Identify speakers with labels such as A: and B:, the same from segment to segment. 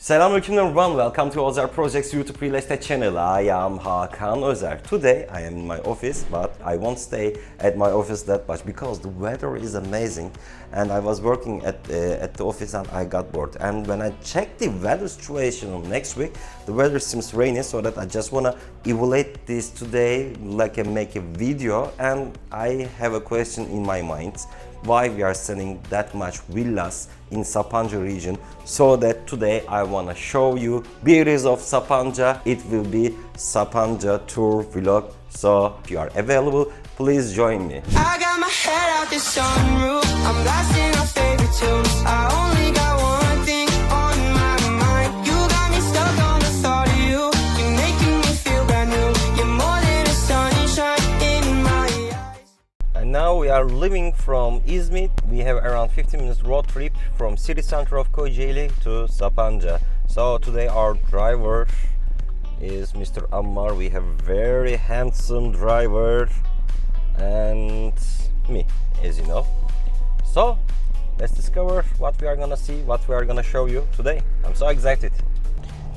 A: Selamünaleyküm everyone, welcome to Özer Projects YouTube Real Estate channel. I am Hakan Özer. Today I am in my office, but I won't stay at my office that much because the weather is amazing and I was working at the office and I got bored. And when I checked the weather situation next week, the weather seems rainy, so that I just wanna evaluate this today, like make a video. And I have a question in my mind. Why we are selling that much villas in Sapanca region, so that today I want to show you beauties of Sapanca. It will be Sapanca tour vlog, so if you are available, please join me.
B: I got my head out the sunroof, I'm blasting our favorite tunes. I only got one thing on my mind. You got me stuck on the thought of you. You're making me feel brand new. You're more than a sunshine in my eyes.
A: And now we are leaving from Izmit. We have around 15 minutes road trip from city center of Kocaeli to Sapanca. So today our driver is Mr. Ammar. We have very handsome driver and me, as you know. So let's discover what we are gonna see, what we are gonna show you today. I'm so excited.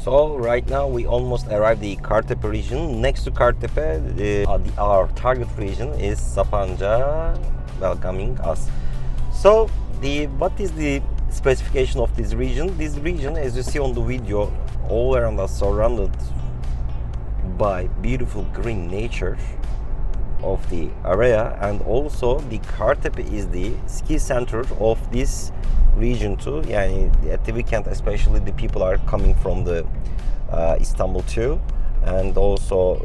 A: So right now we almost arrived the Kartepe region. Next to Kartepe, our target region is Sapanca welcoming us. So what is the specification of this region? This region, as you see on the video, all around us surrounded by beautiful green nature of the area, and also the Kartepe is the ski center of this region too. Yani at the weekend especially the people are coming from the Istanbul too, and also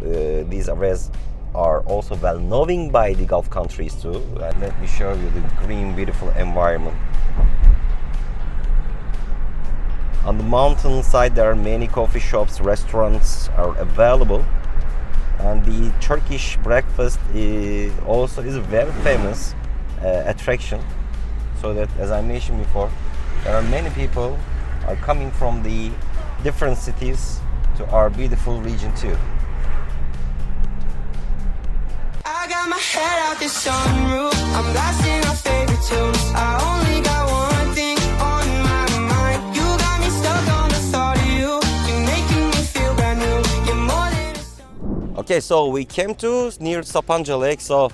A: these areas are also well known by the Gulf countries too. And let me show you the green beautiful environment. On the mountain side there are many coffee shops, restaurants are available, and the Turkish breakfast is a very famous attraction. So that, as I mentioned before, there are many people are coming from the different cities to our beautiful region too.
B: I got my head out the sunroof, I'm blasting our favorite tunes. I only got one thing on my mind. You got me stuck on the thought of you. You're making me feel brand new. You're more than a sun.
A: Okay, so we came to near Sapanca Lake. So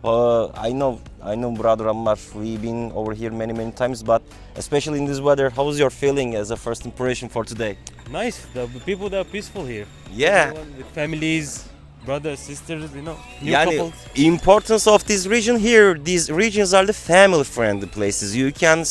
A: I know brother Ammar, we've been over here many times, but especially in this weather, how's your feeling as a first impression for today?
C: Nice. The people that are peaceful here.
A: Yeah.
C: Everyone with families, brothers, sisters, new
A: Yani,
C: couples.
A: importance of this region here, these regions are the family friendly places. You can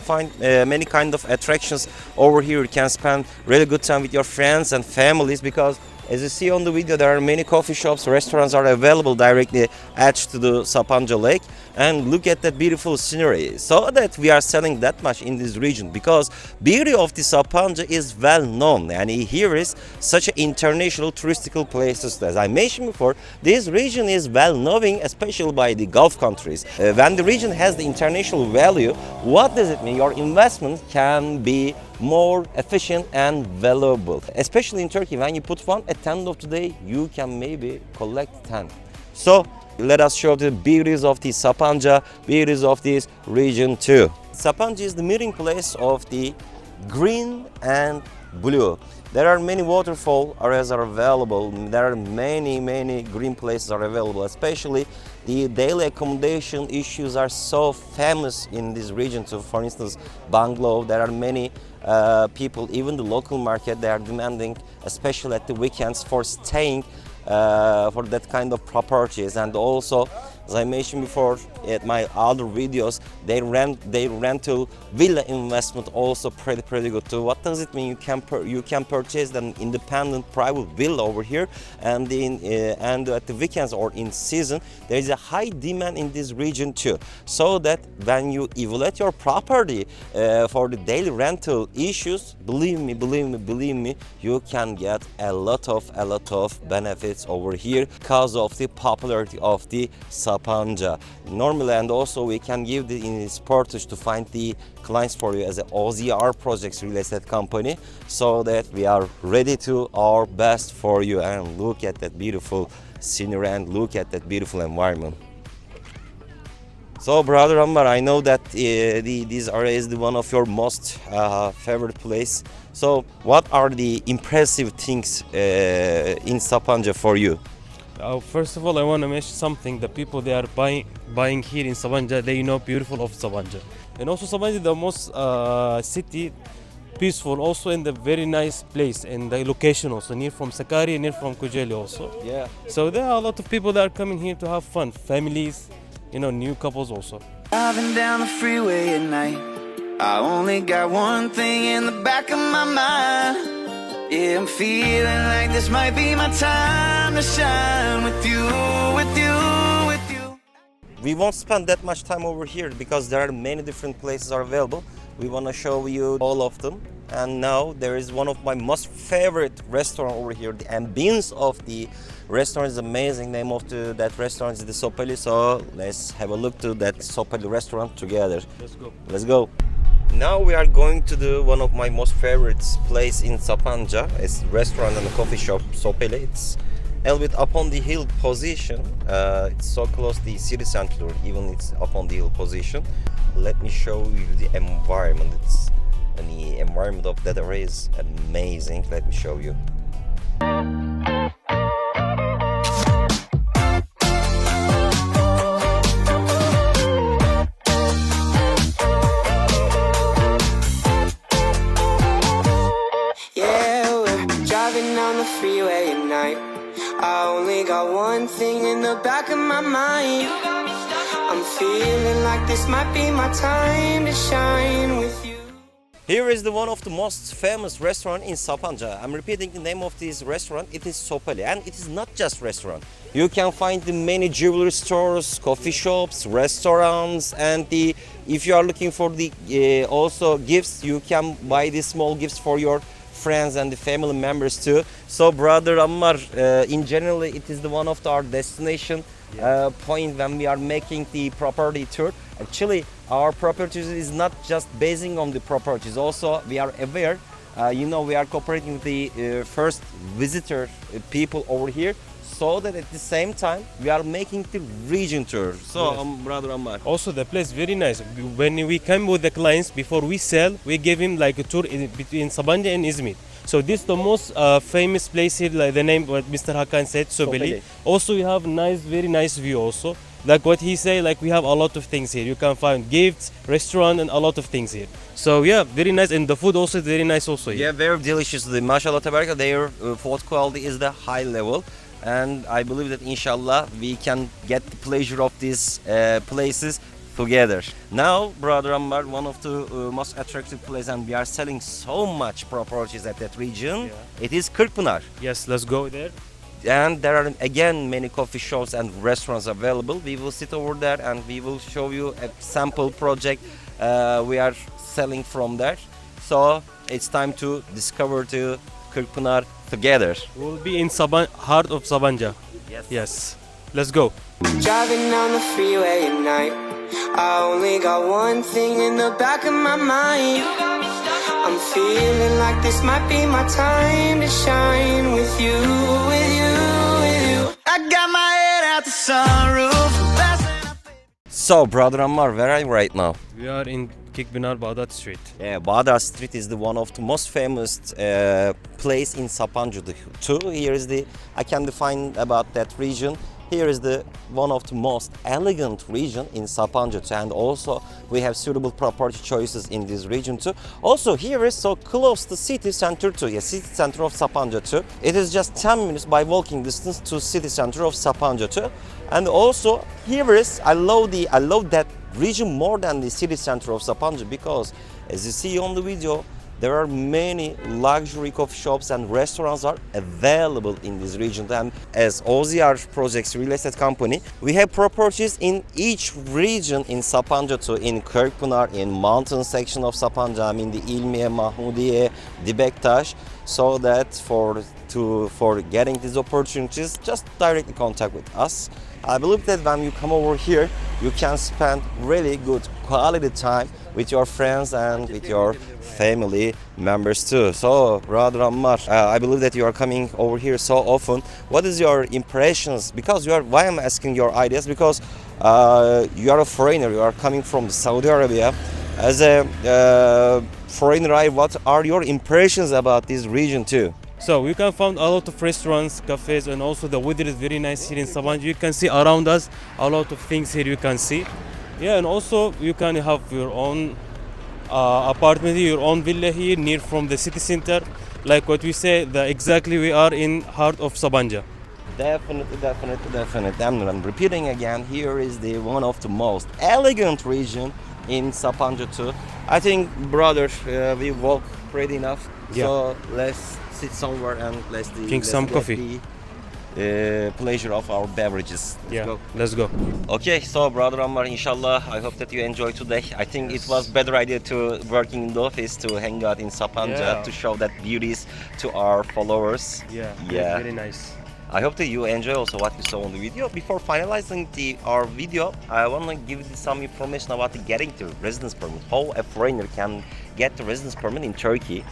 A: find many kind of attractions over here. You can spend really good time with your friends and families, because as you see on the video, there are many coffee shops, restaurants are available directly attached to the Sapanca Lake. And look at that beautiful scenery. So that we are selling that much in this region, because beauty of the Sapanca is well known, and here is such an international touristical places. As I mentioned before, this region is well known, especially by the Gulf countries. When the region has the international value, what does it mean? Your investment can be more efficient and valuable. Especially in Turkey, when you put one at the end of the day, you can maybe collect 10. So let us show the beauties of the Sapanca, beauties of this region too. Sapanca is the meeting place of the green and blue. There are many waterfall areas are available. There are many green places are available. Especially the daily accommodation issues are so famous in this region too. For instance, bungalow. There are many people, even the local market, they are demanding, especially at the weekends, for staying for that kind of properties. And also, as I mentioned before at my other videos, their rental villa investment also pretty good too. What does it mean? You can purchase an independent private villa over here, and and at the weekends or in season there is a high demand in this region too. So that when you evaluate your property for the daily rental issues, believe me, you can get a lot of benefits over here because of the popularity of the Sapanca. Normally, and also we can give the supporters to find the clients for you as an OZR Projects real estate company, so that we are ready to our best for you. And look at that beautiful scenery and look at that beautiful environment. So, brother Ammar, I know that this area is the one of your most favorite place. So, what are the impressive things in Sapanca for you?
C: First of all, I want to mention something. The people they are buying here in Sapanca, they know beautiful of Sapanca, and also Sapanca is the most city peaceful, also in the very nice place and the location also near from Sakarya, near from Kocaeli also.
A: Yeah.
C: So there are a lot of people that are coming here to have fun, families, new couples also.
B: Driving down the freeway at night, I only got one thing in the back of my mind. Yeah, I'm feeling like this might be my time to shine with you, with you, with you.
A: We won't spend that much time over here because there are many different places are available. We want to show you all of them. And now there is one of my most favorite restaurant over here. The ambience of the restaurant is amazing. Name of that restaurant is the Sopeli. So let's have a look to that Sopeli restaurant together.
C: Let's go.
A: Let's go. Now we are going to the one of my most favorite place in Sapanca. It's restaurant and coffee shop Sopeli. It's a little bit up on the hill position. It's so close to the city center. Even it's up on the hill position. Let me show you the environment. The environment of that area is amazing. Let me show you.
B: Yeah, we're driving down the freeway at night. I only got one thing in the back of my mind. I'm feeling like this might be my time to shine with you.
A: Here is the one of the most famous restaurant in Sapanca. I'm repeating the name of this restaurant. It is Sopeli, and it is not just restaurant. You can find the many jewelry stores, coffee shops, restaurants, and if you are looking for the also gifts, you can buy these small gifts for your friends and the family members too. So, brother Ammar, in general, it is the one of our destination point when we are making the property tour. Actually, our properties is not just basing on the properties. Also, we are aware, we are cooperating with the first visitor people over here, so that at the same time we are making the region tour. So,
C: Yes.
A: brother Ammar.
C: Also, the place very nice. When we come with the clients before we sell, we give him like a tour between Sabancı and İzmir. So this is the most famous place here, like the name what Mr. Hakan said, Sopeli.
A: Sopeli.
C: Also, we have very nice view also. Like what he say, like we have a lot of things here. You can find gifts, restaurant, and a lot of things here. So yeah, very nice, and the food also is very nice also here.
A: Yeah, very delicious. The mashallah tabaraka, their food quality is the high level, and I believe that inshallah we can get the pleasure of these places together. Now, brother Ammar, one of the most attractive places, and we are selling so much properties at that region.
C: Yeah.
A: It is Kırkpınar.
C: Yes, let's go there.
A: And there are again many coffee shops and restaurants available. We will sit over there and we will show you a sample project we are selling from there. So it's time to discover the Kırkpınar together.
C: We'll be in heart of Sabancı. Yes. Let's go.
B: Driving down the freeway at night, I only got one thing in the back of my mind. I'm feeling like this might be my time to shine with you, with you, with you. I got my head out the sunroof, blasting up.
A: So, brother Ammar, where are you right now?
C: We are in Kikbinar Bağdat Street.
A: Yeah, Bağdat Street is the one of the most famous place in Sapanca too. Here is I can define about that region. Here is the one of the most elegant region in Sapanca too, and also we have suitable property choices in this region too. Also, here is so close to city center too. Yeah, city center of Sapanca too. It is just 10 minutes by walking distance to city center of Sapanca too. And also here is I love that region more than the city center of Sapanca, because as you see on the video, there are many luxury coffee shops and restaurants are available in this region. And as OZR Projects Real Estate Company, we have properties in each region in Sapanca too, in Kırkpınar, in mountain section of Sapanca, in the İlmiye, Mahmudiye, Dibektaş, so that for getting these opportunities, just directly contact with us. I believe that when you come over here, you can spend really good quality time with your friends and with your family members too. So, brother Ammar, I believe that you are coming over here so often. What is your impressions? Because why I'm asking your ideas? Because You are a foreigner, you are coming from Saudi Arabia. As a foreigner, what are your impressions about this region too?
C: So you can find a lot of restaurants, cafes, and also the weather is very nice here in Sabancı. You can see around us a lot of things here you can see. Yeah, and also you can have your own apartment, your own villa here near from the city center. Like what we say, exactly we are in heart of Sabancı.
A: Definitely. I'm repeating again, here is the one of the most elegant region in Sapanca too. I think, brother, we walk pretty enough.
C: Yeah.
A: So let's sit somewhere and
C: Drink some
A: get
C: coffee.
A: the pleasure of our beverages.
C: Yeah,
A: Go.
C: let's go.
A: Okay, so brother Ammar, inshallah, I hope that you enjoy today. I think it was better idea to working in the office to hang out in Sapanca
C: Yeah.
A: to show that beauties to our followers. Yeah.
C: very nice.
A: I hope that you enjoy also what you saw on the video. Before finalizing our video, I want to give you some information about getting the residence permit. How a foreigner can get the residence permit in Turkey.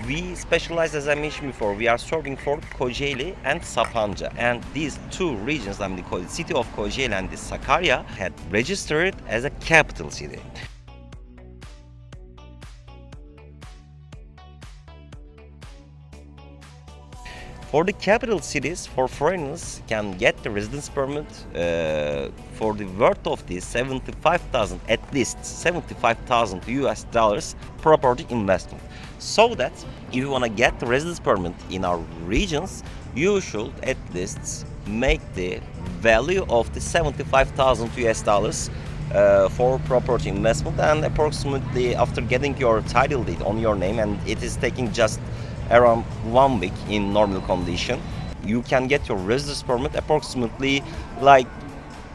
A: We specialize, as I mentioned before, we are serving for Kocaeli and Sapanca. And these two regions, I mean the city of Kocaeli and the Sakarya, had registered as a capital city. For the capital cities, for foreigners can get the residence permit for the worth of this 75,000, at least 75,000 US dollars property investment. So that if you want to get the residence permit in our regions, you should at least make the value of the 75,000 US dollars for property investment, and approximately after getting your title deed on your name, and it is taking just around 1 week in normal condition, you can get your residence permit approximately, like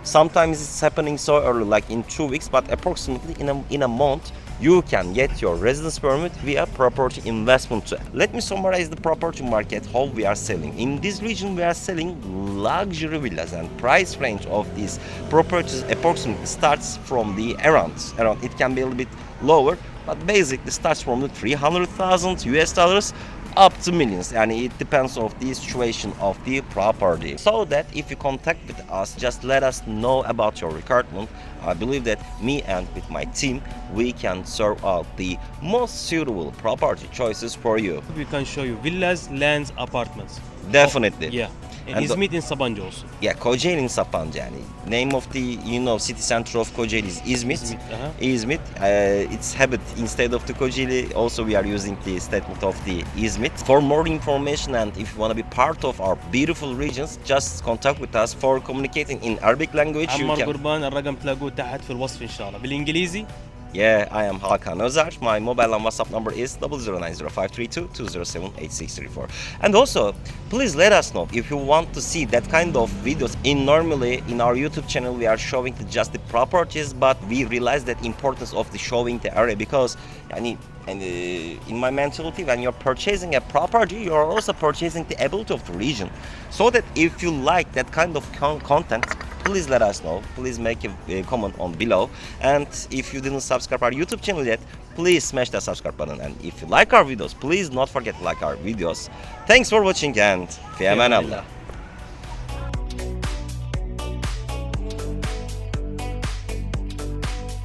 A: sometimes it's happening so early, like in 2 weeks, but approximately in a month you can get your residence permit via property investment. Let me summarize the property market, how we are selling. In this region we are selling luxury villas, and price range of these properties approximately starts from the around it can be a little bit lower, but basically starts from the 300,000 US dollars up to millions, and it depends on the situation of the property. So that if you contact with us, just let us know about your requirement. I believe that me and with my team, we can serve out the most suitable property choices for you.
C: We can show you villas, lands, apartments.
A: Definitely.
C: Yeah. And
A: And
C: İzmit in Sabancı also.
A: Yeah, Kocaeli in Sapanca. Yani. Name of the city center of Kocaeli is İzmit. İzmit. It's habit instead of the Kocaeli. Also, we are using the statement of the İzmit. For more information, and if you want to be part of our beautiful regions, just contact with us for communicating in Arabic language. You
C: عمار
A: can.
C: قربان الرقم تلاقوه تحت في الوصف ان شاء الله بالانجليزي.
A: Yeah, I am Hakan Özer. My mobile and WhatsApp number is 0090532207864. And also, please let us know if you want to see that kind of videos. Normally in our YouTube channel we are showing just the properties, but we realize that importance of the showing the area, because in my mentality, when you're purchasing a property, you're also purchasing the ability of the region. So that if you like that kind of content, please let us know. Please make a comment on below. And if you didn't subscribe our YouTube channel yet, please smash that subscribe button. And if you like our videos, please not forget to like our videos. Thanks for watching, and fi aman Allah.